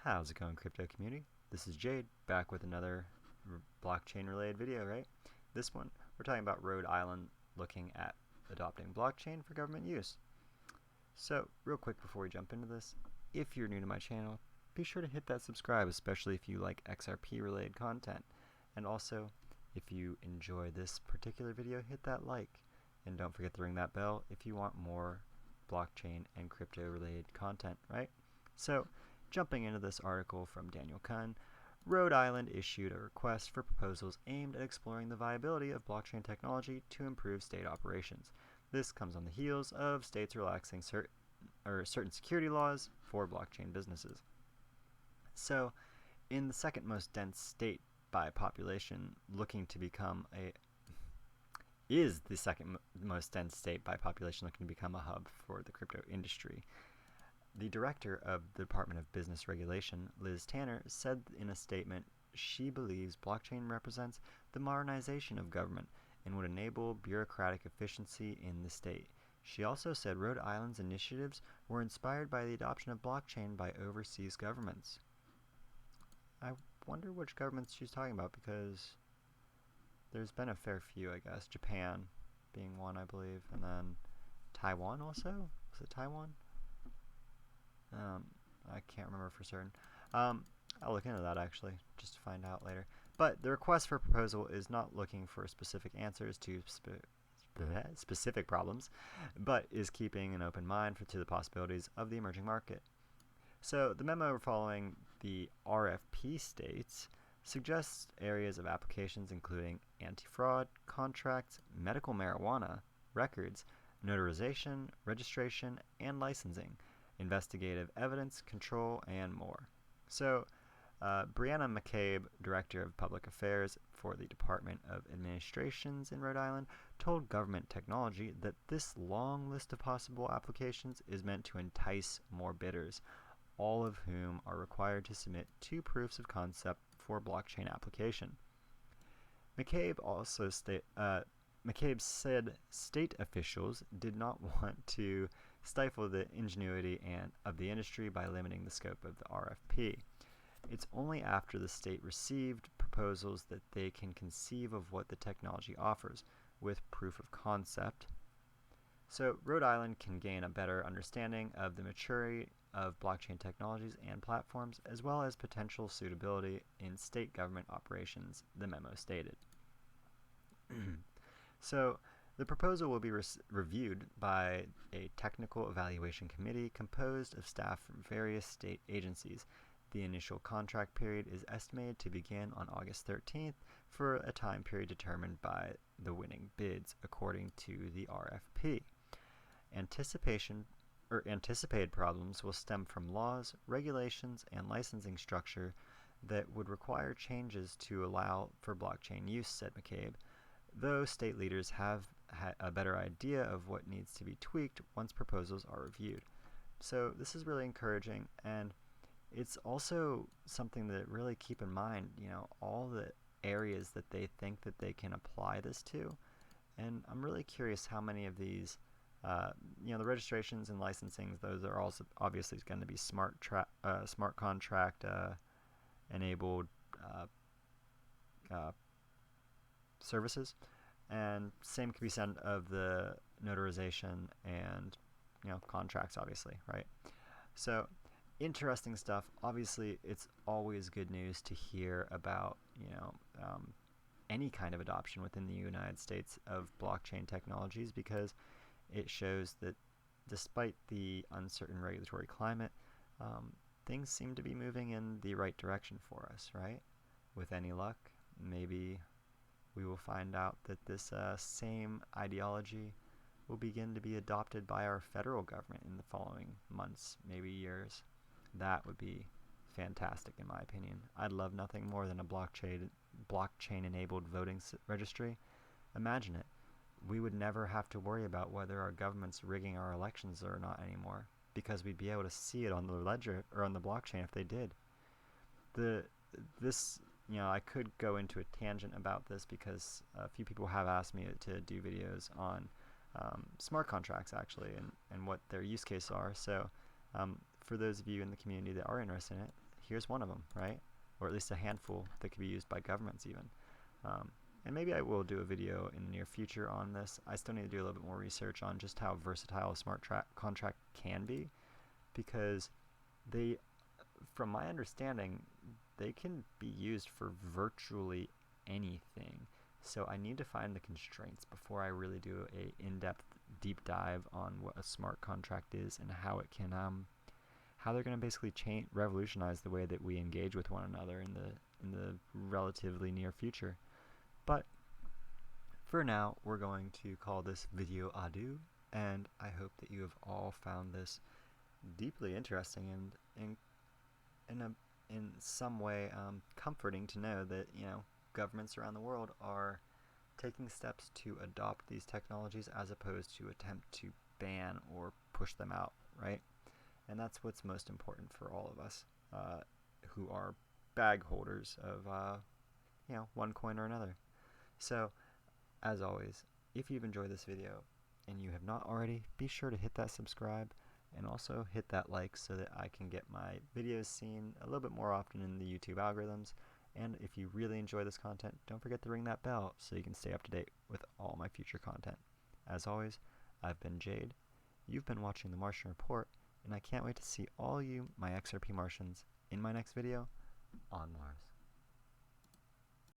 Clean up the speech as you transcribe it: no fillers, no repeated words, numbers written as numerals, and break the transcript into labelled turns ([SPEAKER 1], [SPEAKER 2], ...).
[SPEAKER 1] How's it going, crypto community? This is Jade, back with another blockchain related video, right? This one, we're talking about Rhode Island looking at adopting blockchain for government use. So, real quick before we jump into this, if you're new to my channel, be sure to hit that subscribe, especially if you like XRP related content. And also, if you enjoy this particular video, hit that like. And don't forget to ring that bell if you want more blockchain and crypto related content, right? So, jumping into this article from Daniel Kuhn, Rhode Island issued a request for proposals aimed at exploring the viability of blockchain technology to improve state operations. This comes on the heels of states relaxing certain security laws for blockchain businesses. So, in the second most dense state by population, looking to become a is the second most dense state by population looking to become a hub for the crypto industry. The director of the Department of Business Regulation, Liz Tanner, said in a statement she believes blockchain represents the modernization of government and would enable bureaucratic efficiency in the state. She also said Rhode Island's initiatives were inspired by the adoption of blockchain by overseas governments. I wonder which governments she's talking about, because there's been a fair few, I guess. Japan being one, I believe, and then Taiwan also? Was it Taiwan? I can't remember for certain. I'll look into that actually, just to find out later. But the request for proposal is not looking for specific answers to specific problems, but is keeping an open mind to the possibilities of the emerging market. So the memo following the RFP states suggests areas of applications including anti-fraud, contracts, medical marijuana, records, notarization, registration, and licensing, investigative evidence, control, and more. So, Brianna McCabe, Director of Public Affairs for the Department of Administrations in Rhode Island, told Government Technology that this long list of possible applications is meant to entice more bidders, all of whom are required to submit 2 proofs of concept for blockchain application. McCabe said state officials did not want to stifle the ingenuity of the industry by limiting the scope of the RFP. It's only after the state received proposals that they can conceive of what the technology offers, with proof of concept. So Rhode Island can gain a better understanding of the maturity of blockchain technologies and platforms, as well as potential suitability in state government operations, the memo stated. So, the proposal will be reviewed by a technical evaluation committee composed of staff from various state agencies. The initial contract period is estimated to begin on August 13th for a time period determined by the winning bids, according to the RFP. Anticipated problems will stem from laws, regulations, and licensing structure that would require changes to allow for blockchain use, said McCabe, though state leaders have a better idea of what needs to be tweaked once proposals are reviewed. So this is really encouraging, and it's also something to really keep in mind, all the areas that they think that they can apply this to. And I'm really curious how many of these, the registrations and licensings, those are also obviously going to be smart contract enabled services, and same can be said of the notarization and contracts, obviously, right? So interesting stuff. Obviously, it's always good news to hear about any kind of adoption within the United States of blockchain technologies, because it shows that despite the uncertain regulatory climate, things seem to be moving in the right direction for us, right? With any luck, maybe we will find out that this same ideology will begin to be adopted by our federal government in the following months, maybe years. That would be fantastic, in my opinion. I'd love nothing more than a blockchain-enabled voting registry. Imagine it. We would never have to worry about whether our government's rigging our elections or not anymore, because we'd be able to see it on the ledger or on the blockchain if they did. I could go into a tangent about this, because a few people have asked me to do videos on smart contracts, actually, and what their use cases are. So for those of you in the community that are interested in it, here's one of them, right? Or at least a handful that could be used by governments even. And maybe I will do a video in the near future on this. I still need to do a little bit more research on just how versatile a smart contract can be, because they, from my understanding, they can be used for virtually anything. So I need to find the constraints before I really do a in-depth deep dive on what a smart contract is and how it can how they're going to basically revolutionize the way that we engage with one another in the relatively near future. But for now, we're going to call this video adieu, and I hope that you have all found this deeply interesting and in some way comforting to know that, you know, governments around the world are taking steps to adopt these technologies as opposed to attempt to ban or push them out, right? And that's what's most important for all of us who are bag holders of you know, one coin or another. So, as always, if you've enjoyed this video and you have not already, be sure to hit that subscribe and also hit that like so that I can get my videos seen a little bit more often in the YouTube algorithms. And if you really enjoy this content, don't forget to ring that bell so you can stay up to date with all my future content. As always, I've been Jade, you've been watching The Martian Report, and I can't wait to see all you, my XRP Martians, in my next video on Mars.